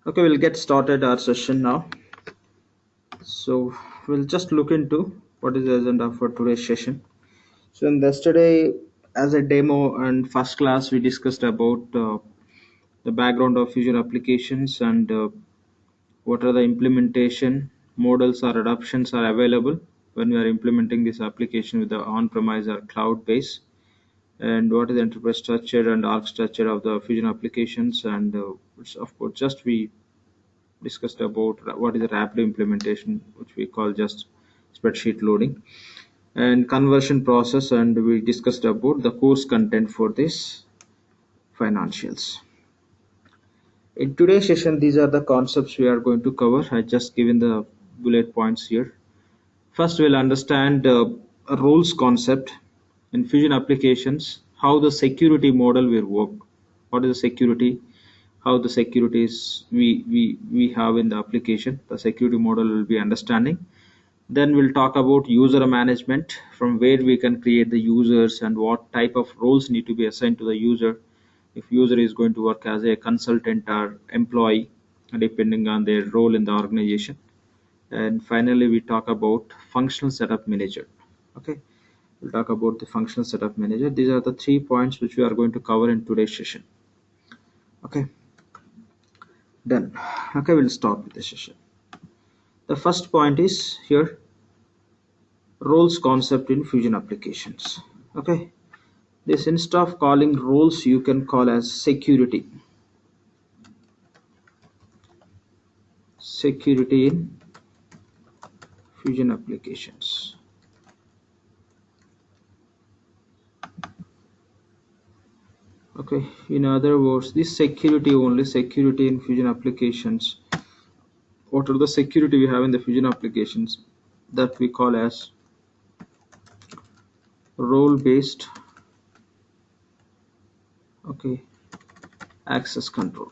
Okay, we'll get started our session now. So we'll just look into what is the agenda for today's session. So in yesterday, as a demo and first class, we discussed about the background of Fusion applications and what are the implementation models or adoptions are available when we are implementing this application with the on-premise or cloud base, and what is the enterprise structure and architecture of the Fusion applications, and which of course just we discussed about what is a rapid implementation, which we call just spreadsheet loading and conversion process, and we discussed about the course content for this financials. In today's session, these are the concepts we are going to cover. I just given the bullet points here. First, we'll understand a roles concept in Fusion applications, how the security model will work, what is the security, how the securities we have in the application, the security model will be understanding. Then we'll talk about user management, from where we can create the users and what type of roles need to be assigned to the user, if user is going to work as a consultant or employee depending on their role in the organization. And finally we talk about functional setup manager. Okay, we'll talk about the functional setup manager. These are the 3 points which we are going to cover in today's session. Okay, done. Okay, we'll start with the session. The first point is here, roles concept in Fusion applications. Okay, this, instead of calling roles, you can call as security in Fusion applications. Okay, in other words, this security, only security in Fusion applications, what are the security we have in the Fusion applications, that we call as role based, okay, access control.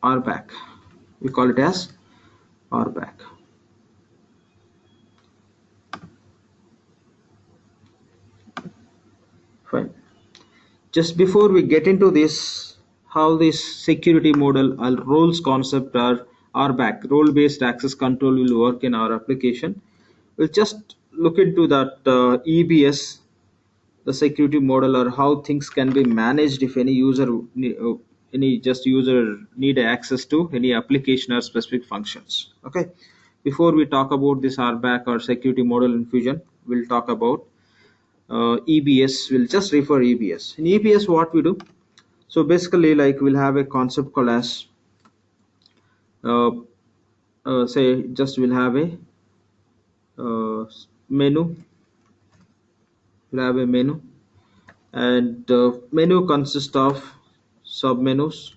RBAC, we call it as RBAC. Fine. Just before we get into this, how this security model or roles concept or RBAC, role based access control, will work in our application, we'll just look into that EBS, the security model, or how things can be managed if any user need access to any application or specific functions. Okay, before we talk about this RBAC or security model in Fusion, we'll talk about EBS. We'll just refer EBS. In EBS, what we do, so basically, like, we'll have a concept called as uh, say, just we'll have a menu. We'll have a menu, and menu consists of submenus.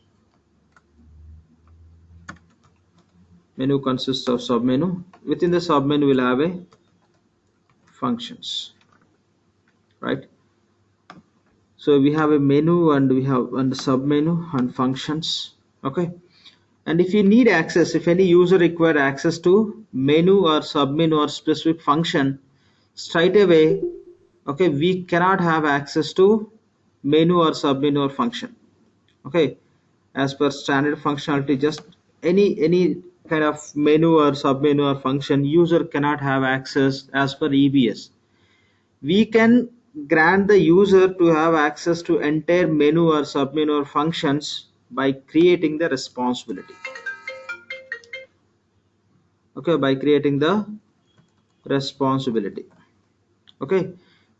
Menu consists of submenu. Within the submenu, we'll have a functions, right? So we have a menu, and we have and submenu and functions. Okay, and if you need access, if any user require access to menu or submenu or specific function, straight away, okay, we cannot have access to menu or submenu or function. Okay, as per standard functionality, just any kind of menu or submenu or function, user cannot have access. As per EBS, we can grant the user to have access to entire menu or submenu or functions by creating the responsibility. Okay, by creating the responsibility. Okay,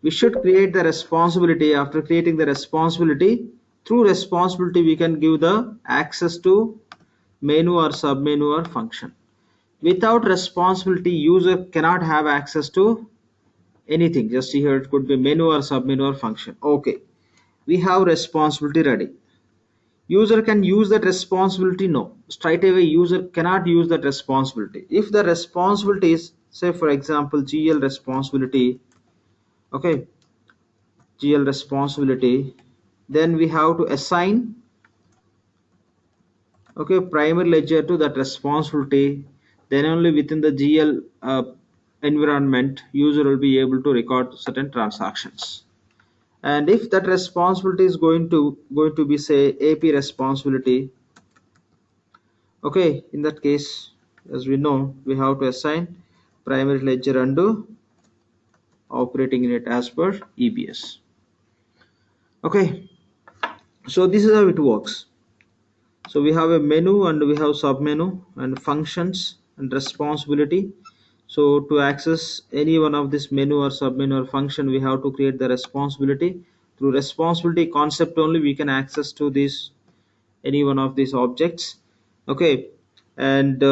we should create the responsibility. After creating the responsibility, through responsibility we can give the access to menu or submenu or function. Without responsibility, user cannot have access to anything. Just see here, it could be menu or submenu or function. Okay, we have responsibility ready. User can use that responsibility? No, straight away user cannot use that responsibility. If the responsibility is, say for example, GL responsibility, okay, GL responsibility, then we have to assign, okay, primary ledger to that responsibility. Then only within the GL environment, user will be able to record certain transactions. And if that responsibility is going to be, say, AP responsibility, okay, in that case, as we know, we have to assign primary ledger and operating unit as per EBS. Okay, so this is how it works. So we have a menu and we have submenu and functions and responsibility. So to access any one of this menu or submenu or function, we have to create the responsibility. Through responsibility concept only, we can access to this any one of these objects. Okay, and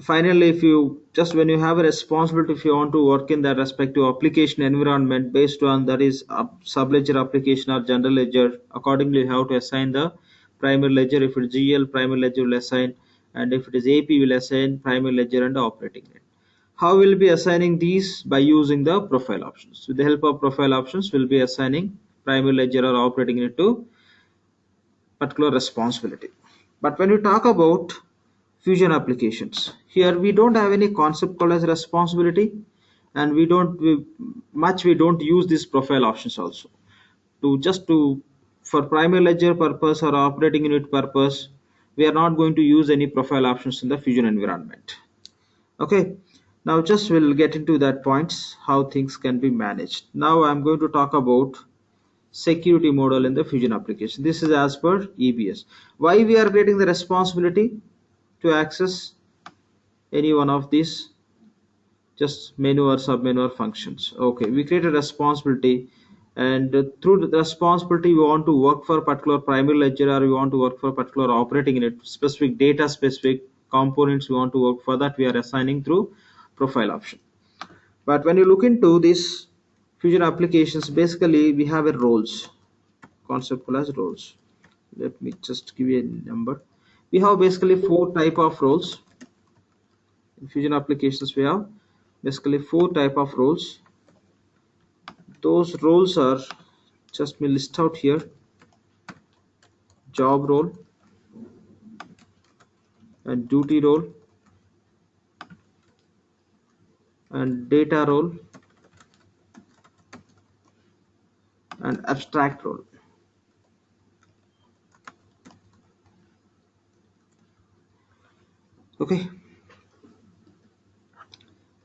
finally, if you just when you have a responsibility, if you want to work in that respective application environment based on that is subledger application or general ledger, accordingly you have to assign the primary ledger. If it's GL, primary ledger will assign, and if it is AP, will assign primary ledger and operating unit. How we'll be assigning these? By using the profile options. With the help of profile options, we'll be assigning primary ledger or operating unit to particular responsibility. But when we talk about fusion applications, here we don't have any concept called as responsibility, and we don't use these profile options also. To for primary ledger purpose or operating unit purpose, we are not going to use any profile options in the fusion environment. Okay, now just we'll get into that points how things can be managed. Now I'm going to talk about security model in the fusion application. This is as per EBS. Why we are creating the responsibility? To access any one of these just menu or submenu or functions. Okay, we create a responsibility, and through the responsibility we want to work for particular primary ledger, or we want to work for particular operating unit, specific data, specific components we want to work for, that we are assigning through profile option. But when you look into this fusion applications, basically we have a roles concept called as roles. Let me just give you a number. We have basically four type of roles in fusion applications. We have basically four type of roles. Those roles are, just me list out here: job role and duty role and data role and abstract role. Okay,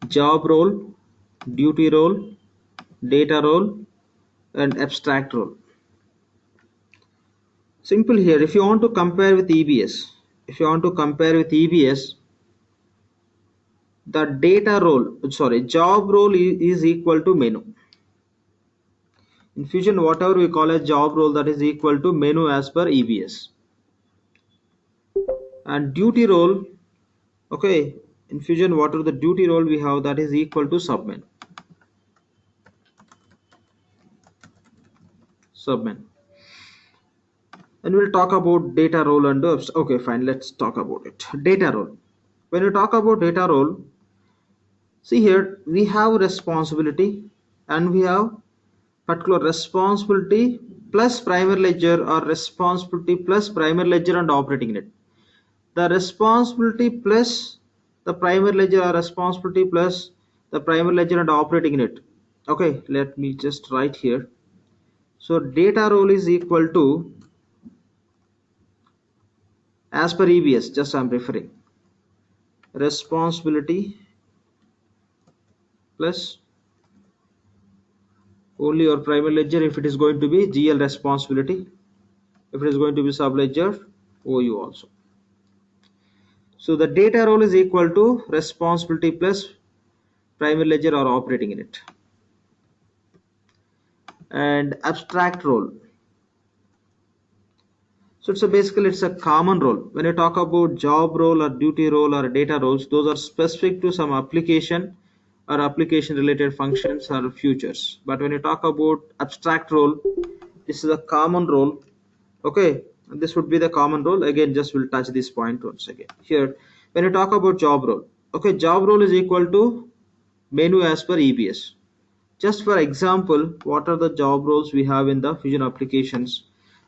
job role, duty role, data role and abstract role. Simple here. If you want to compare with EBS, the data role, sorry, job role is equal to menu. In fusion, whatever we call a job role, that is equal to menu as per EBS. And duty role, okay, in fusion, whatever the duty role we have, that is equal to submenu. And we'll talk about data role and okay, fine, let's talk about it. Data role. When you talk about data role, see here we have responsibility and we have particular responsibility plus primary ledger, or responsibility plus primary ledger and operating unit. The responsibility plus the primary ledger, or responsibility plus the primary ledger and operating unit. Okay, let me just write here. So data role is equal to, as per EBS, just I'm referring, responsibility plus only your primary ledger if it is going to be GL responsibility, if it is going to be sub ledger OU also. So the data role is equal to responsibility plus primary ledger or operating unit. And abstract role, so it's a common role. When you talk about job role or duty role or data roles, those are specific to some application or application related functions or features. But when you talk about abstract role, this is a common role. Okay, and this would be the common role. Again, just will touch this point once again here. When you talk about job role, okay, job role is equal to menu as per EBS. Just for example, what are the job roles we have in the fusion applications?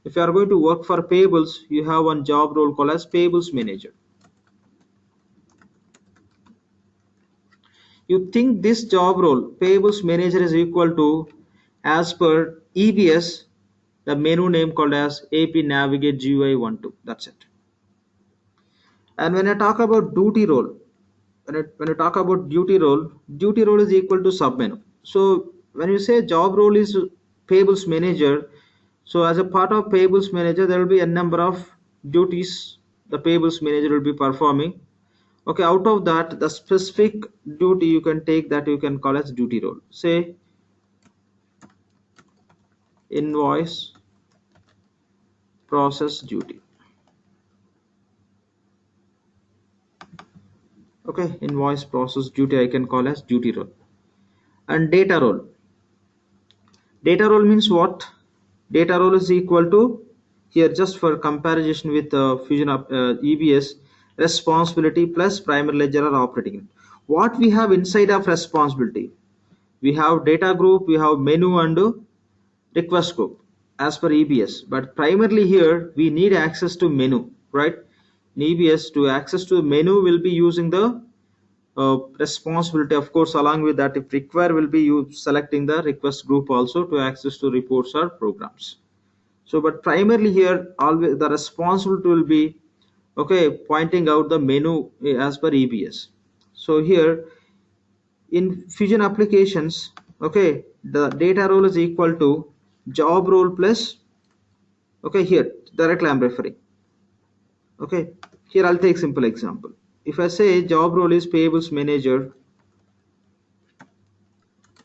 If you are going to work for payables, you have one job role called as payables manager. You think this job role, payables manager, is equal to, as per EBS, the menu name called as AP Navigate GUI 12. That's it. And when I talk about duty role, when I talk about duty role is equal to submenu. So when you say job role is payables manager, so as a part of payables manager, there will be a number of duties the payables manager will be performing. Okay, out of that, the specific duty you can take that you can call as duty role. Say invoice process duty. Okay, invoice process duty I can call as duty role. And data role. Data role means what? Data role is equal to, here just for comparison with Fusion EBS, responsibility plus primary ledger or operating unit. What we have inside of responsibility? We have data group, we have menu and request group as per EBS. But primarily here we need access to menu, right? In EBS, to access to menu will be using the responsibility. Of course, along with that, if require, will be you selecting the request group also to access to reports or programs. So but primarily here always the responsibility will be, okay, pointing out the menu as per EBS. So here in Fusion applications, okay, the data role is equal to job role plus, okay, here directly I'm referring. Okay, here I'll take simple example. If I say job role is payables manager,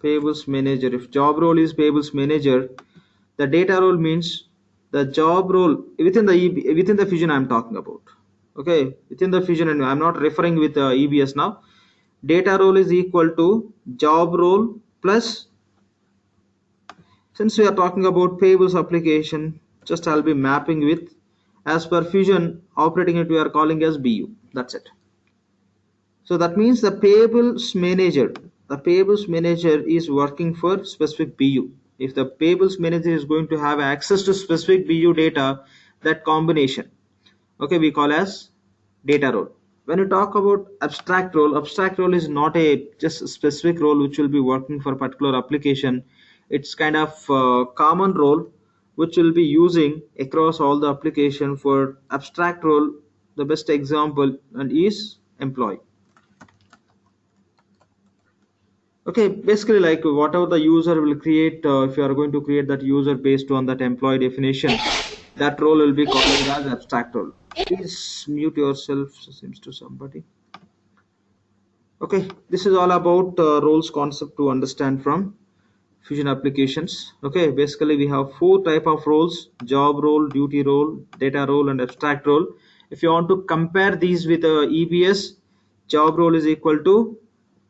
if job role is payables manager, the data role means the job role within the within the Fusion I'm talking about. Okay, within the Fusion, and I'm not referring with EBS now. Data role is equal to job role plus, since we are talking about payables application, just I'll be mapping with, as per Fusion operating it we are calling as BU. That's it. So that means the payables manager is working for specific BU. If the payables manager is going to have access to specific BU data, that combination, okay, we call as data role. When you talk about abstract role is not a just a specific role which will be working for a particular application. It's kind of a common role which will be using across all the application. For abstract role, the best example and is employee. Okay, basically like whatever the user will create, if you are going to create that user based on that employee definition, that role will be called as abstract role. Please mute yourself, seems to somebody. Okay, this is all about roles concept to understand from Fusion applications. Okay, basically we have four type of roles: job role, duty role, data role, and abstract role. If you want to compare these with EBS, job role is equal to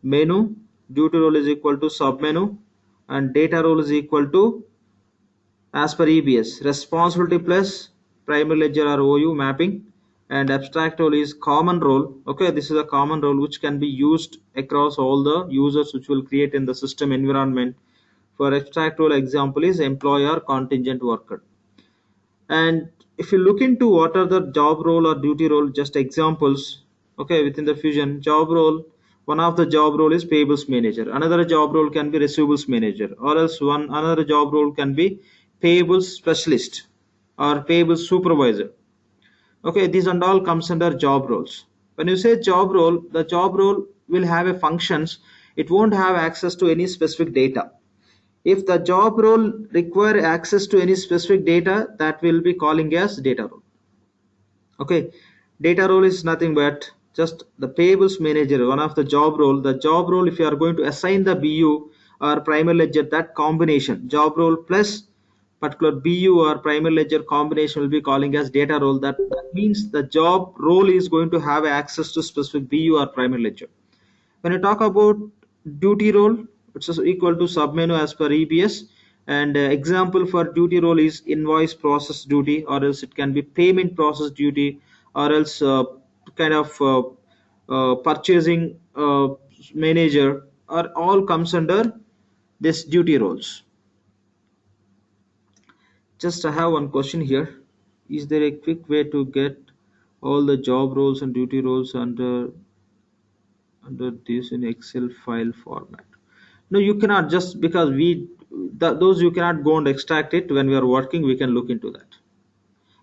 menu, duty role is equal to submenu, and data role is equal to, as per EBS, responsibility plus primary ledger or OU mapping, and abstract role is common role. Okay, this is a common role which can be used across all the users which will create in the system environment. For abstract role example is employee or contingent worker. And if you look into what are the job role or duty role, just examples, okay, within the Fusion job role, one of the job role is payables manager, another job role can be receivables manager, or else one another job role can be payables specialist or payables supervisor. Okay, these and all comes under job roles. When you say job role, the job role will have a functions, it won't have access to any specific data. If the job role require access to any specific data, that will be calling as data role. Okay, data role is nothing but just the payables manager, one of the job role. The job role, if you are going to assign the BU or primary ledger, that combination job role plus particular BU or primary ledger combination will be calling as data role. That means the job role is going to have access to specific BU or primary ledger. When you talk about duty role, it's also equal to submenu as per EBS. And example for duty role is invoice process duty, or else it can be payment process duty, or else kind of purchasing manager, or all comes under this duty roles. Just I have one question here. Is there a quick way to get all the job roles and duty roles under under this in Excel file format. No, you cannot, just because those you cannot go and extract it. When we are working, we can look into that.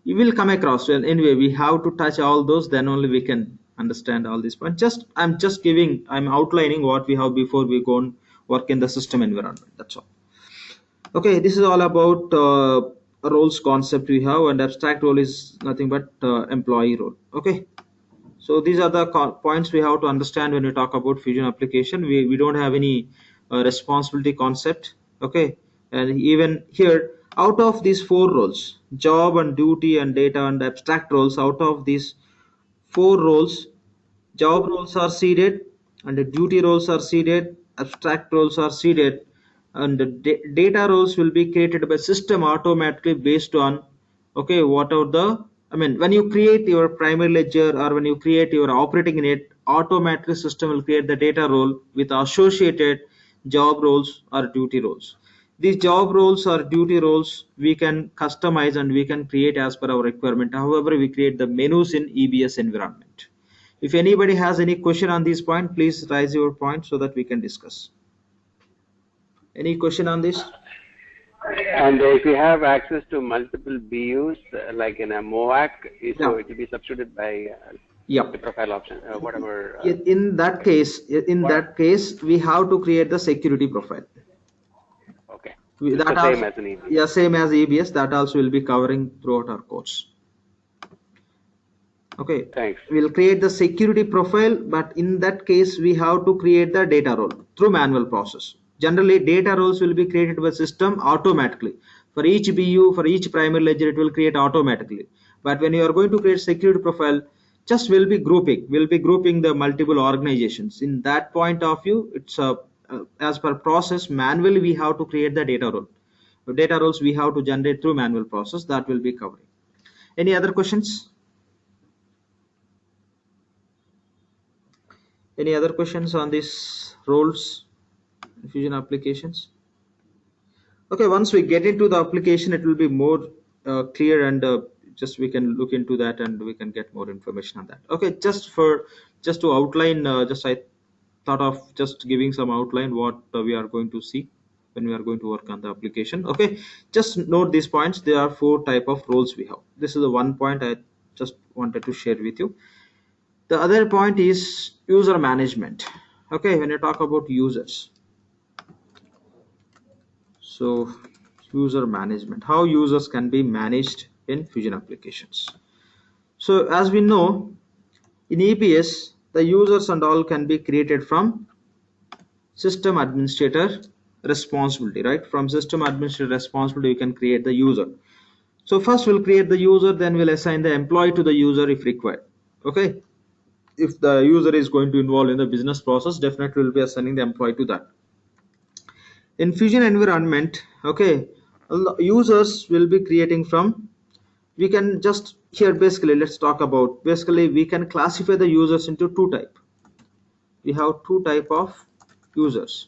You will come across. Well, anyway, we have to touch all those, then only we can understand all these points. I'm outlining what we have before we go and work in the system environment. That's all. Okay, this is all about roles concept we have, and abstract role is nothing but employee role. Okay, so these are the points we have to understand when we talk about fusion application. We don't have any responsibility concept. Okay, and even here, out of these four roles, job and duty and data and abstract roles, out of these four roles, job roles are seeded and the duty roles are seeded, abstract roles are seeded, and the data roles will be created by system automatically based on, okay, what are the, I mean, when you create your primary ledger or when you create your operating unit, automatically system will create the data role with associated job roles or duty roles. These job roles or duty roles we can customize and we can create as per our requirement. However, we create the menus in EBS environment. If anybody has any question on this point, please raise your point so that we can discuss. Any question on this? And if you have access to multiple BUs, like in a MOAC, so it will be substituted by the profile option, whatever. In that case, we have to create the security profile. Okay. That also, same as an EBS. Yeah, same as EBS. That also will be covering throughout our course. Okay, thanks. We'll create the security profile, but in that case we have to create the data role through manual process. Generally, data roles will be created by system automatically. For each BU, for each primary ledger, it will create automatically. But when you are going to create security profile, just we'll be grouping the multiple organizations. In that point of view, it's as per process, manually we have to create the data role. The data roles we have to generate through manual process. That will be covering. Any other questions? Any other questions on these roles in fusion applications? Okay, once we get into the application, it will be more clear, and just we can look into that and we can get more information on that. Okay, just to outline, I thought of just giving some outline what we are going to see when we are going to work on the application. Okay, just note these points. There are 4 type of roles we have. This is the one point I just wanted to share with you. The other point is user management. Okay, when you talk about users, so user management, how users can be managed in fusion applications. So as we know, in EBS, the users and all can be created from system administrator responsibility, right? From system administrator responsibility, you can create the user. So first we'll create the user, then we'll assign the employee to the user if required. Okay, if the user is going to involve in the business process, definitely we'll be assigning the employee to that. In fusion environment, okay, users will be creating from, we can just here basically let's talk about, basically we can classify the users into 2 type. We have 2 type of users.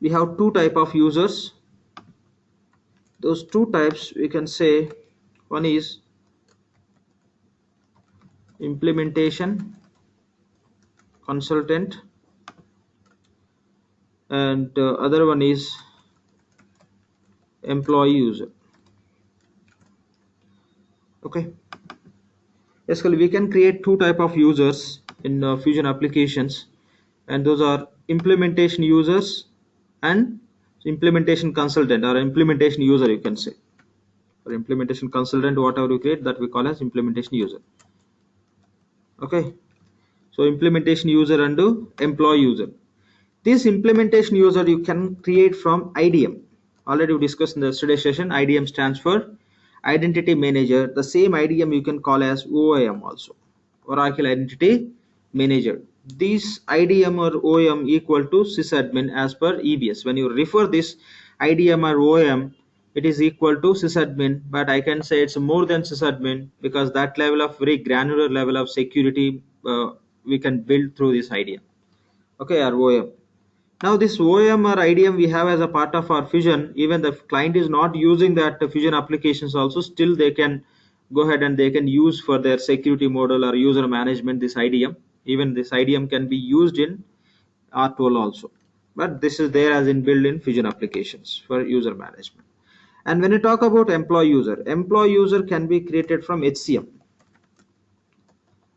We have 2 type of users. Those 2 types we can say, one is implementation consultant, and other one is employee user. Okay, basically we can create 2 type of users in fusion applications, and those are implementation users and implementation consultant, or implementation user you can say. For implementation consultant, whatever you create, that we call as implementation user. Okay, so implementation user and employee user. This implementation user you can create from IDM. Already we discussed in the yesterday's session. IDM stands for identity manager. The same IDM you can call as OIM also, Oracle Identity Manager. This IDM or OIM equal to sysadmin as per EBS. When you refer this IDM or OIM, it is equal to sysadmin, but I can say it's more than sysadmin, because that level of very granular level of security we can build through this IDM. Okay, or OIM. Now this OIM or IDM we have as a part of our fusion. Even the client is not using that fusion applications also, still they can go ahead and they can use for their security model or user management this IDM. Even this IDM can be used in R12 also, but this is there as in built-in Fusion applications for user management. And when you talk about employee user can be created from HCM.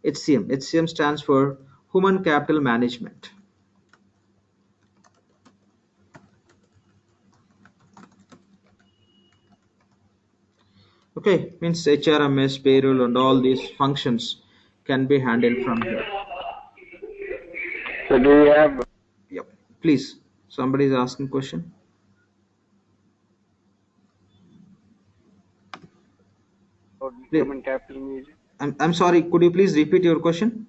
HCM stands for Human Capital Management. Okay, means HRMS, payroll, and all these functions can be handled from here. So do you have? Yep. Please, somebody is asking question. Human capital music. I'm sorry. Could you please repeat your question?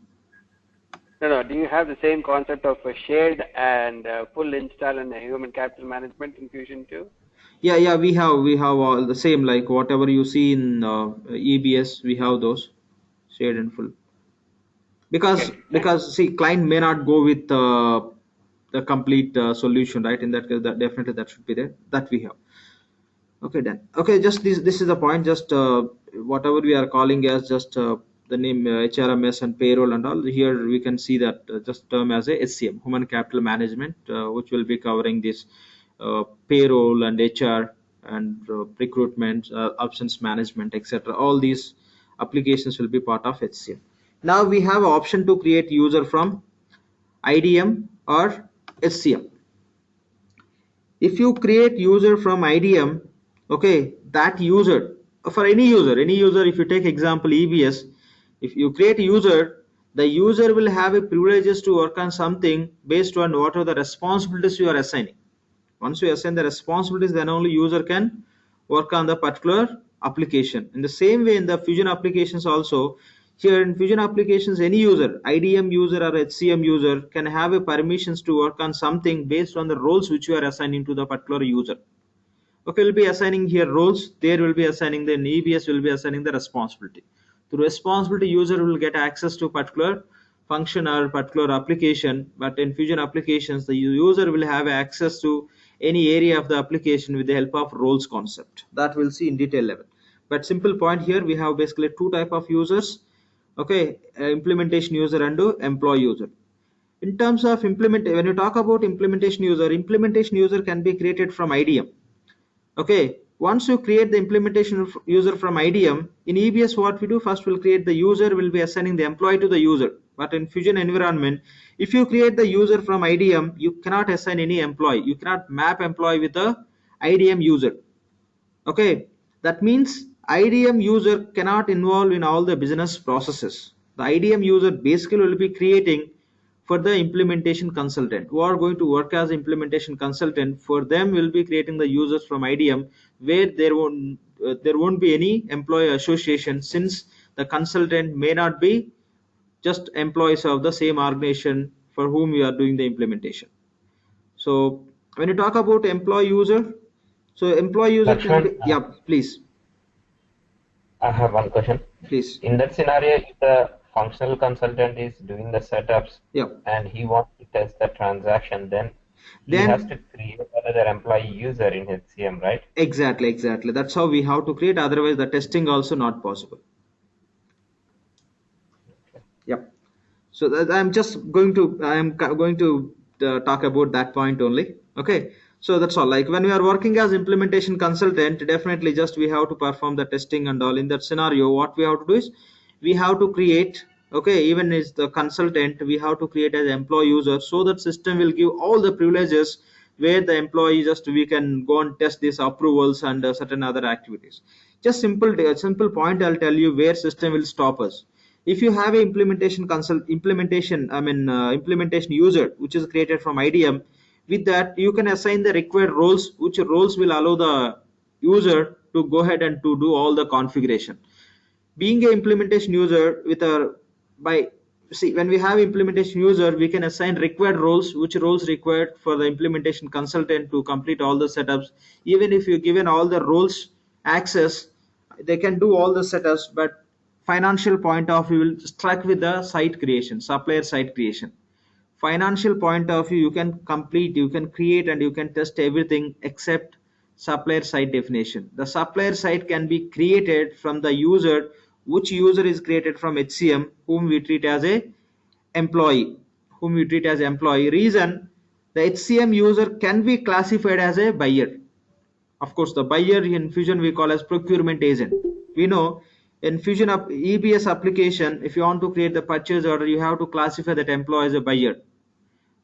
No. Do you have the same concept of a shared and full install and human capital management in Fusion too? Yeah. We have all the same, like whatever you see in EBS, we have those shared and full. Because see, client may not go with the complete solution, right? In that case, that definitely that should be there. That we have. Okay, then. Okay, just this is the point. Just whatever we are calling as just the name HRMS and payroll and all. Here we can see that just term as a HCM, Human Capital Management, which will be covering this payroll and HR and recruitment, absence management, etc. All these applications will be part of HCM. Now we have an option to create user from IDM or HCM. If you create user from IDM, okay, that user, for any user, if you take example EBS, if you create a user, the user will have a privileges to work on something based on what are the responsibilities you are assigning. Once you assign the responsibilities, then only user can work on the particular application. In the same way, in the Fusion applications also, here in Fusion applications, any user, IDM user or HCM user, can have a permissions to work on something based on the roles which you are assigning to the particular user. Okay, we'll be assigning here roles, there will be assigning, the EBS will be assigning the responsibility. The responsibility user will get access to particular function or particular application, but in Fusion applications, the user will have access to any area of the application with the help of roles concept. That we'll see in detail level. But simple point here, we have basically two type of users. Okay, implementation user and employee user. In terms of when you talk about implementation user can be created from IDM. Okay, once you create the implementation user from IDM, in EBS what we do, first we'll create the user, will be assigning the employee to the user. But in Fusion environment, if you create the user from IDM, you cannot assign any employee. You cannot map employee with a IDM user. Okay, that means IDM user cannot involve in all the business processes. The IDM user basically will be creating for the implementation consultant who are going to work as implementation consultant. For them, will be creating the users from IDM, where there won't be any employee association, since the consultant may not be just employees of the same organization for whom we are doing the implementation. So when you talk about employee user, so employee user can be, yeah, please. I have one question. Please. In that scenario, if the functional consultant is doing the setups, yeah, and he wants to test the transaction, then he has to create another employee user in HCM, right? Exactly. That's how we have to create. Otherwise, the testing also not possible. Okay. Yep. So that I am going to talk about that point only. Okay. So that's all. Like when we are working as implementation consultant, definitely just we have to perform the testing and all. In that scenario, what we have to do is we have to create, okay, even as the consultant, we have to create as employee user, so that system will give all the privileges where the employee just we can go and test these approvals and certain other activities. Just simple point I'll tell you where system will stop us. If you have a implementation user which is created from IDM, with that you can assign the required roles, which roles will allow the user to go ahead and to do all the configuration. Being a implementation user with a when we have implementation user, we can assign required roles, which roles required for the implementation consultant to complete all the setups. Even if you given all the roles access, they can do all the setups, but financial point of view will stuck with the site creation, supplier site creation. Financial point of view, you can create and you can test everything except supplier site definition. The supplier site can be created from the user, which user is created from HCM, whom we treat as a employee, reason the HCM user can be classified as a buyer. Of course, the buyer in Fusion we call as procurement agent. We know in Fusion EBS application, if you want to create the purchase order, you have to classify that employee as a buyer.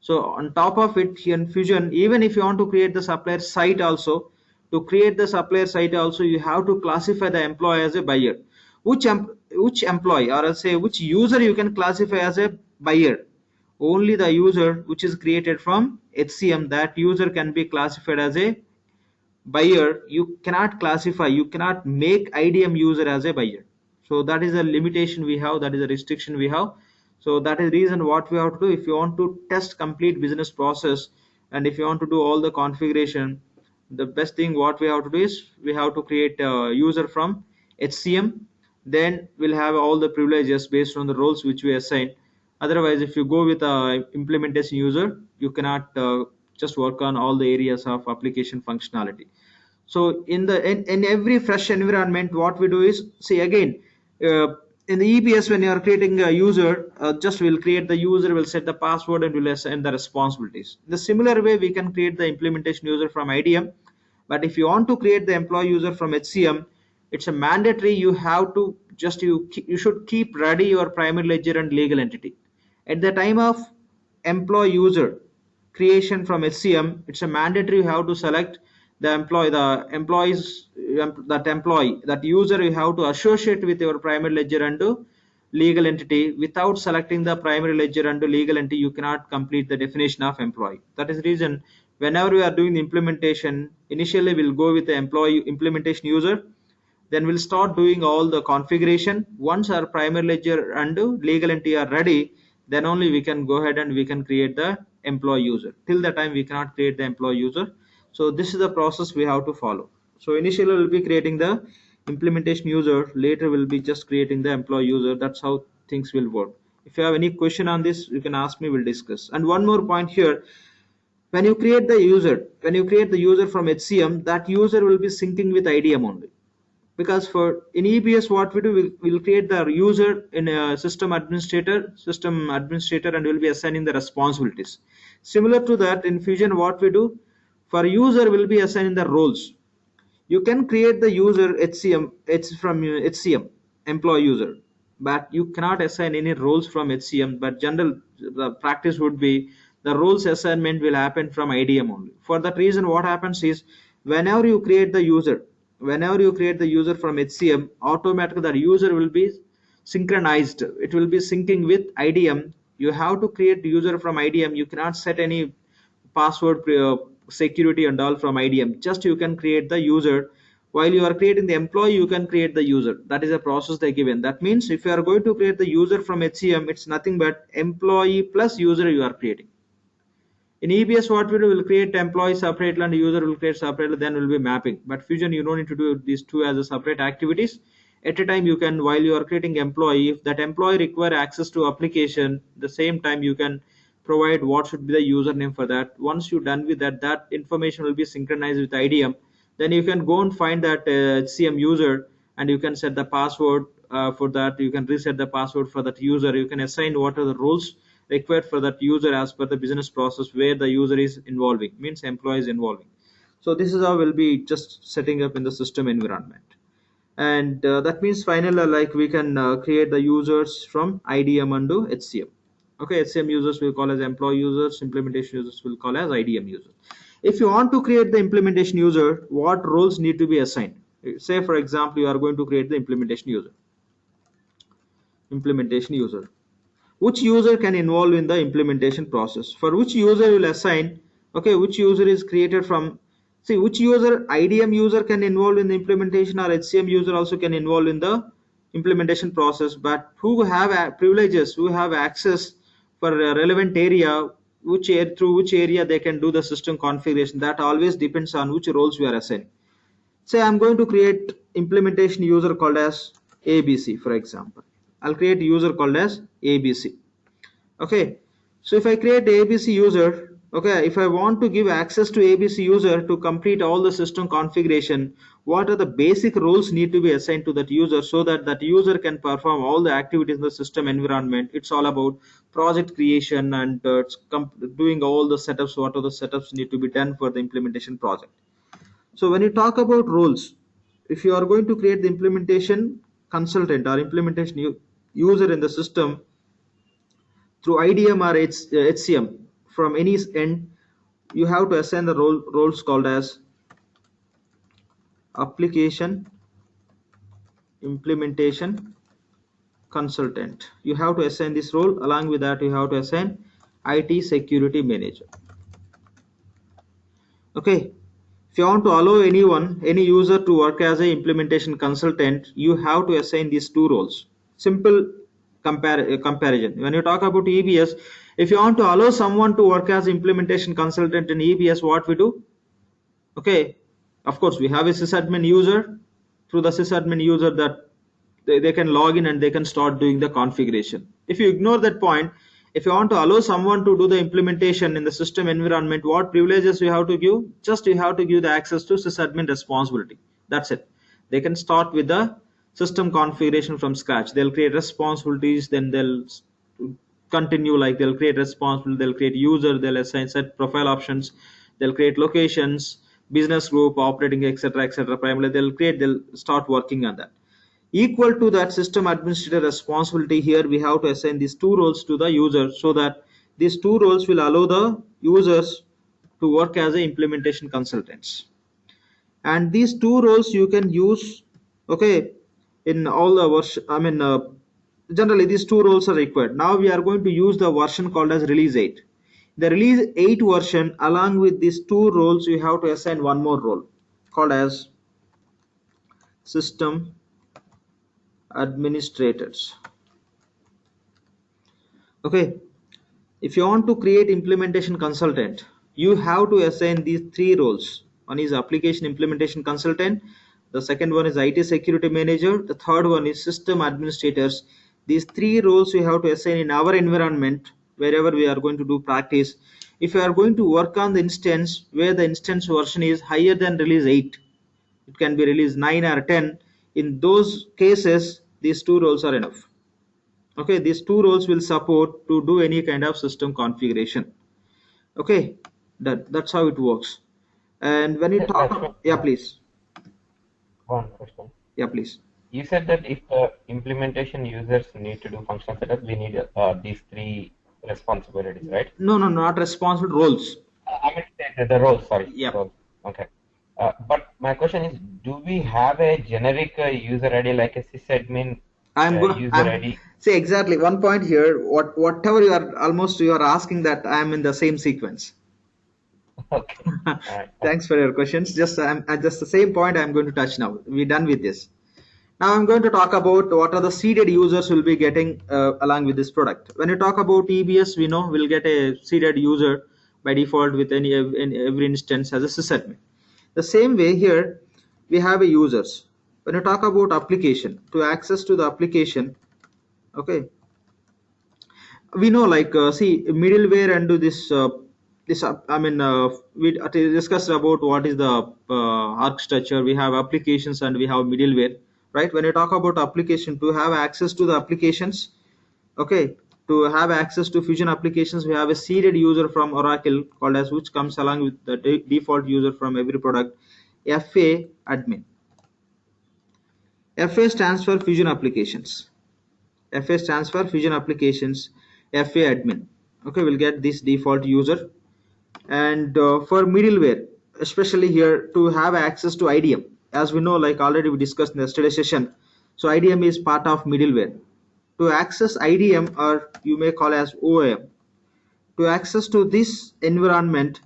So on top of it, here in Fusion, even if you want to create the supplier site also, to create the supplier site also, you have to classify the employee as a buyer. Which employee, or say which user you can classify as a buyer? Only the user which is created from HCM, that user can be classified as a buyer. You cannot classify, you cannot make IDM user as a buyer. So that is a limitation we have, that is a restriction we have. So that is the reason what we have to do. If you want to test complete business process, and if you want to do all the configuration, the best thing what we have to do is we have to create a user from HCM. Then we'll have all the privileges based on the roles which we assign. Otherwise, if you go with a implementation user, you cannot just work on all the areas of application functionality. So in every fresh environment, what we do is, see again, in the EBS, when you are creating a user, just will create the user, will set the password, and will assign the responsibilities. In the similar way, we can create the implementation user from IDM. But if you want to create the employee user from HCM, it's a mandatory. You have to just you should keep ready your primary ledger and legal entity at the time of employee user creation from HCM. It's a mandatory. You have to select the employee, that user you have to associate with your primary ledger and legal entity. Without selecting the primary ledger and legal entity, you cannot complete the definition of employee. That is the reason whenever we are doing the implementation, initially we'll go with the employee implementation user, then we'll start doing all the configuration. Once our primary ledger and legal entity are ready, then only we can go ahead and we can create the employee user. Till the time we cannot create the employee user. So this is the process we have to follow. So initially we'll be creating the implementation user, later we'll be just creating the employee user. That's how things will work. If you have any question on this, you can ask me, we'll discuss. And one more point here, when you create the user from HCM, that user will be syncing with IDM only. Because for in EBS, what we do, we'll create the user in a system administrator, and we'll be assigning the responsibilities. Similar to that, in Fusion, what we do, for user will be assigning the roles. You can create the user from HCM employee user, but you cannot assign any roles from HCM. But the practice would be the roles assignment will happen from IDM only. For that reason, what happens is, whenever you create the user from HCM, automatically the user will be synchronized. It will be syncing with IDM. You have to create the user from IDM. You cannot set any password security and all from IDM. Just you can create the user. While you are creating the employee, you can create the user. That is a process they given. That means if you are going to create the user from HCM, it's nothing but employee plus user you are creating. In EBS, what we do, will create employee separately and user will create separately, then will be mapping. But Fusion, you don't need to do these two as a separate activities. At a time, you can, while you are creating employee, if that employee require access to application, the same time you can provide what should be the username for that. Once you're done with that, that information will be synchronized with IDM. Then you can go and find that HCM user, and you can set the password for that. You can reset the password for that user. You can assign what are the roles required for that user as per the business process where the user is involving, means employee is involving. So this is how we'll be just setting up in the system environment. And that means finally, like we can create the users from IDM and HCM. Okay, HCM users will call as employee users, implementation users will call as IDM users. If you want to create the implementation user, what roles need to be assigned? Say for example, you are going to create the implementation user. Which user can involve in the implementation process? For which user will assign, okay, which user is created from, see which user, IDM user can involve in the implementation, or HCM user also can involve in the implementation process, but who have privileges, who have access for a relevant area, through which area they can do the system configuration, that always depends on which roles we are assigning. Say I'm going to create implementation user called as ABC, for example. I'll create user called as ABC. Okay, so if I create ABC user, Okay, if I want to give access to ABC user to complete all the system configuration, what are the basic roles need to be assigned to that user so that that user can perform all the activities in the system environment? It's all about project creation and doing all the setups, what are the setups need to be done for the implementation project. So when you talk about roles, if you are going to create the implementation consultant or implementation user in the system through IDM or HCM from any end, you have to assign the roles called as application implementation consultant. You have to assign this role. Along with that, you have to assign IT security manager. Okay, if you want to allow any user to work as a implementation consultant, you have to assign these two roles. Simple comparison. When you talk about EBS, if you want to allow someone to work as implementation consultant in EBS, what we do? Okay, of course we have a sysadmin user. Through the sysadmin user, that they can log in and they can start doing the configuration. If you ignore that point, if you want to allow someone to do the implementation in the system environment, what privileges you have to give? Just you have to give the access to sysadmin responsibility. That's it. They can start with the system configuration from scratch. They'll create responsibilities, then they'll continue, like they'll create responsible, they'll create user, they'll assign set profile options, they'll create locations, business group, operating, etc., etc. Primarily they'll start working on that. Equal to that system administrator responsibility, here we have to assign these two roles to the user so that these two roles will allow the users to work as a implementation consultants. And these two roles you can use, okay, in all the version. Generally these two roles are required. Now we are going to use the version called as release 8. The release 8 version, along with these two roles, you have to assign one more role called as system administrators. Okay, if you want to create implementation consultant, you have to assign these three roles. One is application implementation consultant, the second one is IT security manager, the third one is system administrators. These three roles we have to assign in our environment wherever we are going to do practice. If you are going to work on the instance where the instance version is higher than release 8, it can be release 9 or 10. In those cases, these two roles are enough. Okay, these two roles will support to do any kind of system configuration. Okay, that's how it works. And when you talk about, yeah, please. One question. Yeah, please. You said that if the implementation users need to do functional setup, we need these three responsibilities, right? No, not responsible, roles. I mean the roles, sorry. Yeah. Roles. Okay. But my question is, do we have a generic user ID like a sysadmin user ID? See, exactly. One point here, whatever you are asking, that I am in the same sequence. Okay. Right. Thanks for your questions. Just at just the same point I'm going to touch now. We're done with this. Now I'm going to talk about what are the seeded users will be getting along with this product. When you talk about EBS, we know we'll get a seeded user by default with in every instance as a sysadmin. The same way here we have a users. When you talk about application, to access to the application, okay, we know, like see, middleware and do this we discussed about what is the architecture. We have applications and we have middleware, right? When you talk about application, to have access to the applications, okay, to have access to Fusion applications, we have a seeded user from Oracle called as, which comes along with the default user from every product, FA admin. FA stands for Fusion applications. FA stands for Fusion applications, FA admin. Okay, we'll get this default user. And for middleware, especially here, to have access to IDM, as we know, like already we discussed in yesterday's session, so IDM is part of middleware. To access IDM, or you may call as OEM, to access to this environment,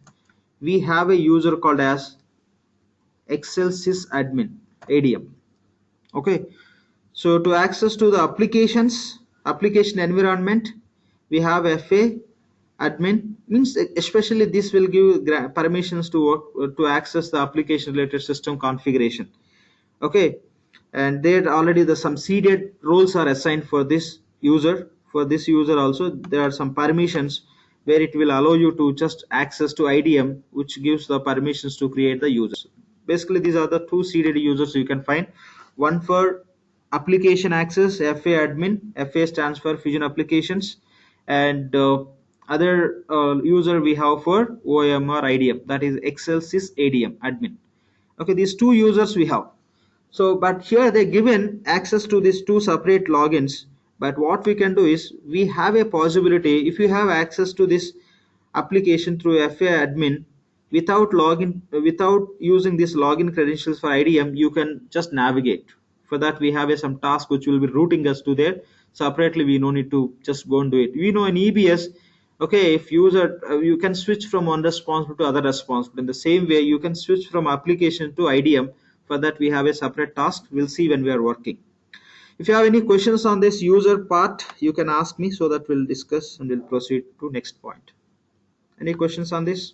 we have a user called as Excel sysadmin, ADM. Okay, so to access to the application environment, we have FA admin, means especially this will give permissions to work, to access the application related system configuration. Okay, and there already some seeded roles are assigned for this user. For this user also there are some permissions where it will allow you to just access to IDM, which gives the permissions to create the users. Basically, these are the two seeded users you can find. One for application access, FA admin. FA stands for Fusion Applications, and other user we have for OEM or IDM, that is Excel Sys ADM admin. Okay, these two users we have. So but here they given access to these two separate logins. But what we can do is we have a possibility, if you have access to this application through FA admin without login, without using this login credentials for IDM, you can just navigate. For that we have some task which will be routing us to there separately. We no need to just go and do it. We know in EBS, okay, if user you can switch from one responsible to other responsible. In the same way you can switch from application to IDM. For that we have a separate task. We'll see when we are working. If you have any questions on this user part, you can ask me, so that we'll discuss and we'll proceed to next point. Any questions on this?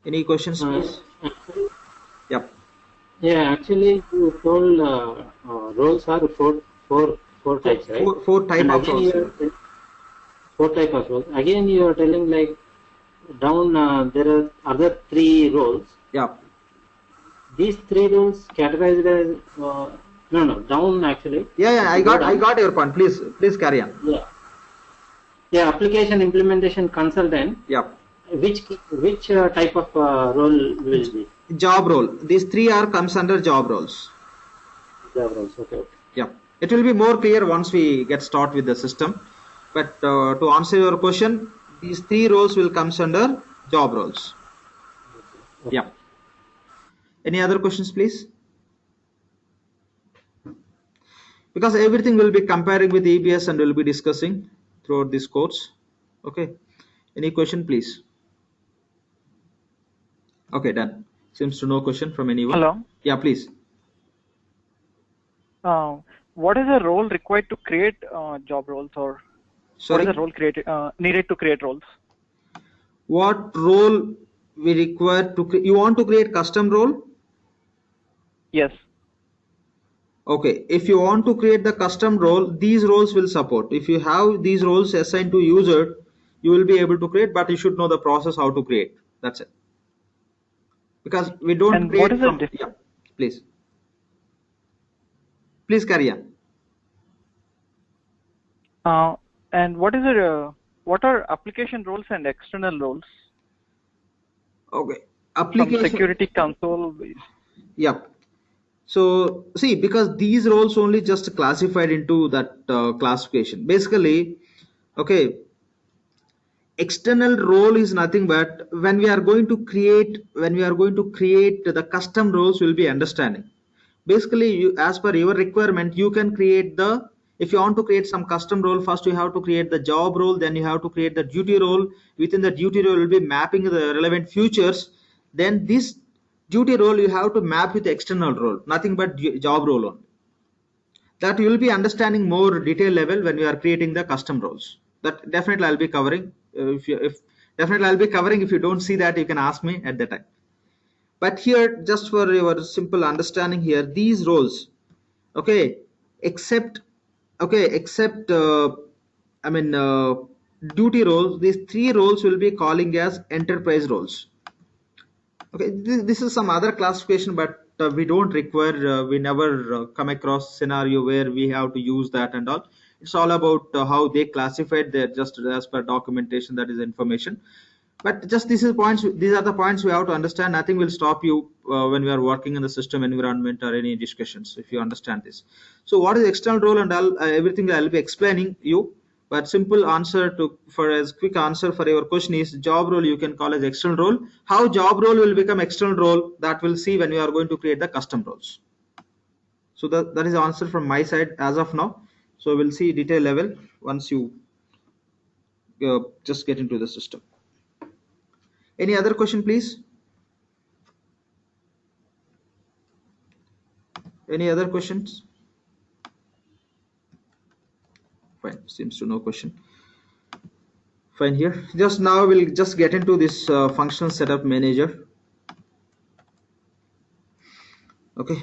Any questions, please? Yep. Yeah, actually, you told roles are four types, right? Four type of roles. Four type of roles. Again, you are telling like down there are other three roles. Yeah. These three roles categorized as no down actually. Yeah. I got your point. Please carry on. Yeah. Yeah, application implementation consultant. Yeah. Which type of role will be? Job role. These three comes under job roles. Job roles. Okay. Yeah. It will be more clear once we get start with the system. But to answer your question, these three roles will comes under job roles. Okay. Yeah. Any other questions, please? Because everything will be comparing with EBS and we'll be discussing throughout this course. Okay. Any question, please? Okay, done. Seems to no question from anyone. Hello. Yeah, please. What is the role required to create job roles, or sorry? What is the role created needed to create roles? What role we require to you want to create custom role? Yes. Okay, if you want to create the custom role, these roles will support. If you have these roles assigned to user, you will be able to create, but you should know the process how to create. That's it. Because we don't and create what is from, the yeah, please carry on. And what is it? What are application roles and external roles? Okay, application from security console. Yeah. So see, because these roles only just classified into that classification. Basically, okay, external role is nothing but when we are going to create the custom roles, will be understanding. Basically, you, as per your requirement, you can create the, if you want to create some custom role, first you have to create the job role, then you have to create the duty role. Within the duty role, will be mapping the relevant features. Then this duty role you have to map with the external role, nothing but job role only. That you will be understanding more detail level when we are creating the custom roles. That definitely I'll be covering. Definitely I'll be covering. If you don't see that, you can ask me at the time. But here, just for your simple understanding here, these roles, okay, except duty roles, these three roles will be calling as enterprise roles. Okay, this is some other classification, but we don't require, we never come across scenario where we have to use that and all. It's all about how they classified their, just as per documentation, that is information. But just these are the points we have to understand. Nothing will stop you when we are working in the system environment or any discussions, if you understand this. So what is external role and all, everything I'll be explaining you. But simple answer to, for as quick answer for your question is, job role you can call as external role. How job role will become external role, that we'll see when we are going to create the custom roles. So that is the answer from my side as of now. So we'll see detail level once you just get into the system. Any other question, please? Any other questions? Fine, seems to no question. Fine, here just now we'll just get into this functional setup manager. Okay.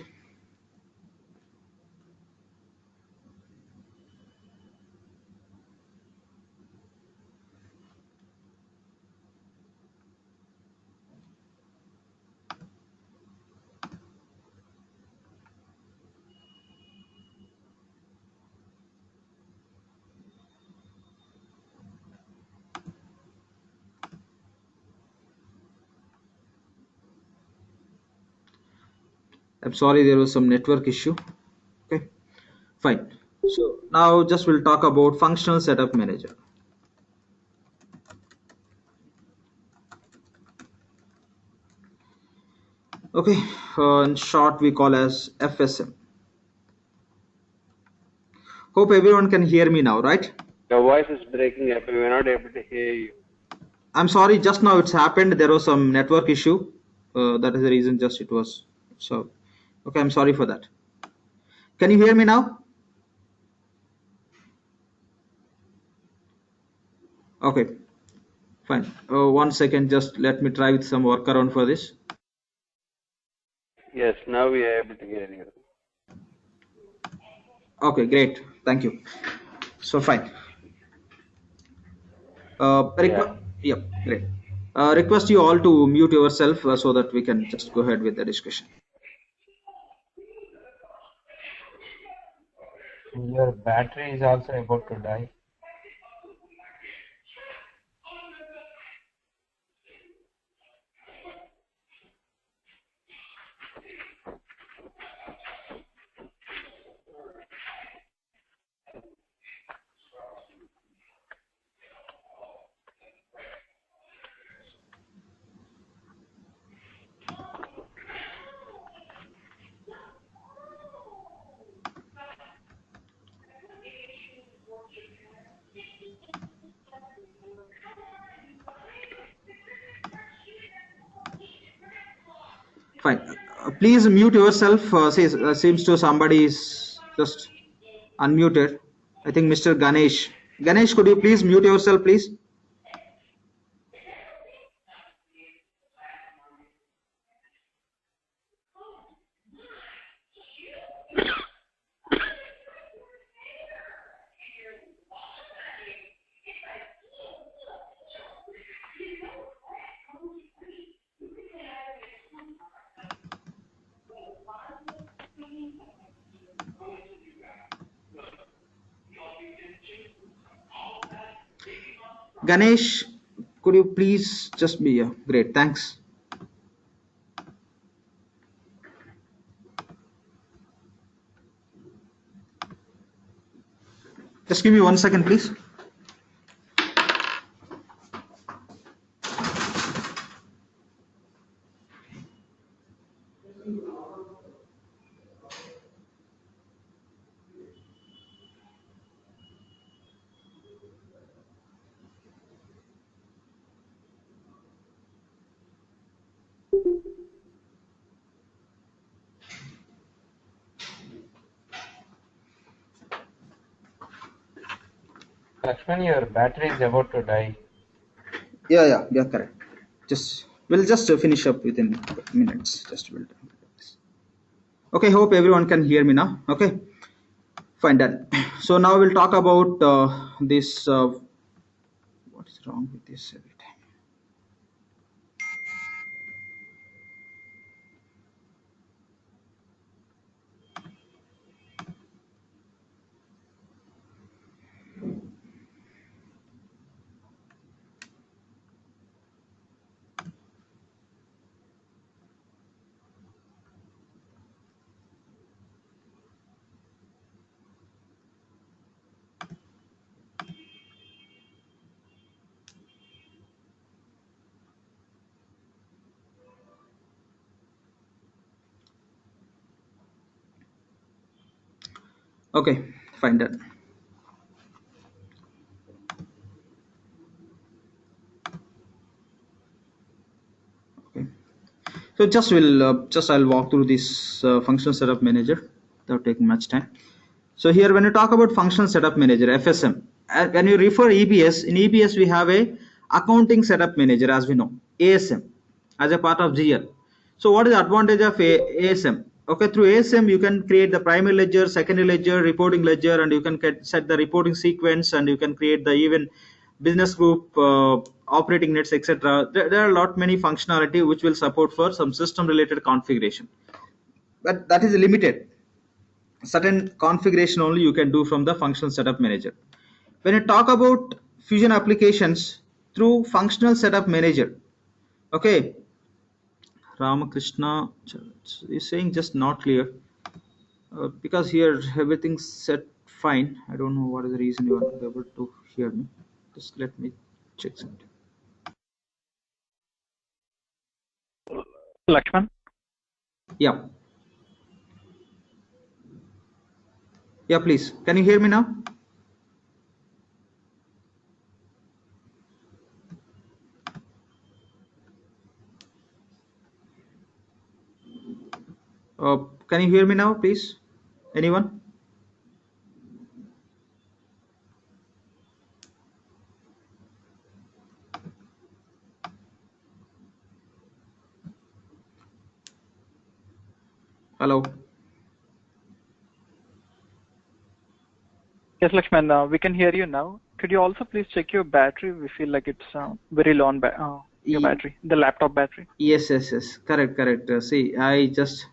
I'm sorry, there was some network issue. Okay, fine. So now just we'll talk about functional setup manager. Okay, in short we call as FSM. Hope everyone can hear me now, right? Your voice is breaking up. We're not able to hear you. I'm sorry, just now it's happened. There was some network issue. That is the reason just it was. So, okay, I'm sorry for that. Can you hear me now? Okay, fine. 1 second, just let me try with some workaround for this. Yes, now we are able to hear you. Okay, great. Thank you. So, fine. Yep, great. Request you all to mute yourself so that we can just go ahead with the discussion. Your battery is also about to die. Fine. Please mute yourself. Seems to somebody is just unmuted. I think Mr. Ganesh. Ganesh, could you please mute yourself, please? Ganesh, could you please just be here? Great, thanks. Just give me 1 second, please. Lakshman, your battery is about to die. Yeah, correct. We'll just finish up within minutes. Just will. Okay, hope everyone can hear me now. Okay, fine, done. So now we'll talk about this. What is wrong with this every time? Okay, fine, done. Okay, so I'll walk through this function setup manager without taking much time. So here, when you talk about function setup manager (FSM), when you refer EBS, in EBS we have a accounting setup manager, as we know, ASM, as a part of GL. So what is the advantage of ASM? Okay, through ASM you can create the primary ledger, secondary ledger, reporting ledger, and you can set the reporting sequence, and you can create the even business group, operating nets, etc. There are a lot many functionality which will support for some system related configuration, but that is limited. Certain configuration only you can do from the functional setup manager. When you talk about fusion applications through functional setup manager, okay, Ramakrishna, is saying just not clear. Because here everything's set fine. I don't know what is the reason you are not able to hear me. Just let me check something. Lakshman? Yeah. Yeah, please. Can you hear me now? Can you hear me now, please? Anyone? Hello. Yes, Lakshman, we can hear you now. Could you also please check your battery? We feel like it's very low on your battery, the laptop battery. Yes. Correct. See, I just